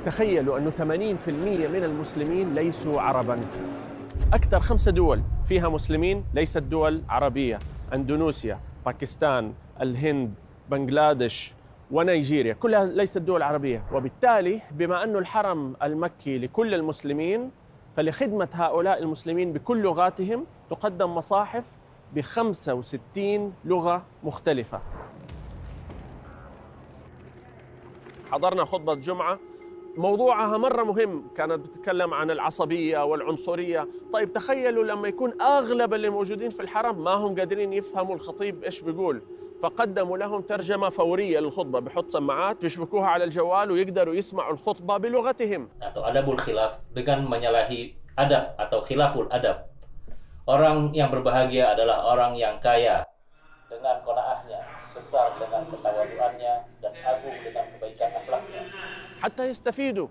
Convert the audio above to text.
تخيلوا أنه 80% من المسلمين ليسوا عرباً. أكثر 5 دول فيها مسلمين ليست دول عربية: أندونيسيا، باكستان، الهند، بنغلاديش ونيجيريا، كلها ليست دول عربية. وبالتالي بما أن الحرم المكي لكل المسلمين، فلخدمة هؤلاء المسلمين بكل لغاتهم تقدم مصاحف ب65 لغة مختلفة. حضرنا خطبة جمعة موضوعها مرة مهم، كانت بتتكلم عن العصبية والعنصرية. طيب تخيلوا لما يكون أغلب اللي موجودين في الحرم ما هم قادرين يفهموا الخطيب إيش بيقول، فقدموا لهم ترجمة فورية للخطبة، بحط سماعات بيشبكوها على الجوال ويقدروا يسمعوا الخطبة بلغتهم. Atau adabul khilaf dengan menyalahi adab atau khilaful adab. Orang yang berbahagia adalah orang yang kaya dengan qanaahnya, besar dengan ketawaduannya, dan agung dengan kebaikan akhlaknya. حتى يستفيدوا.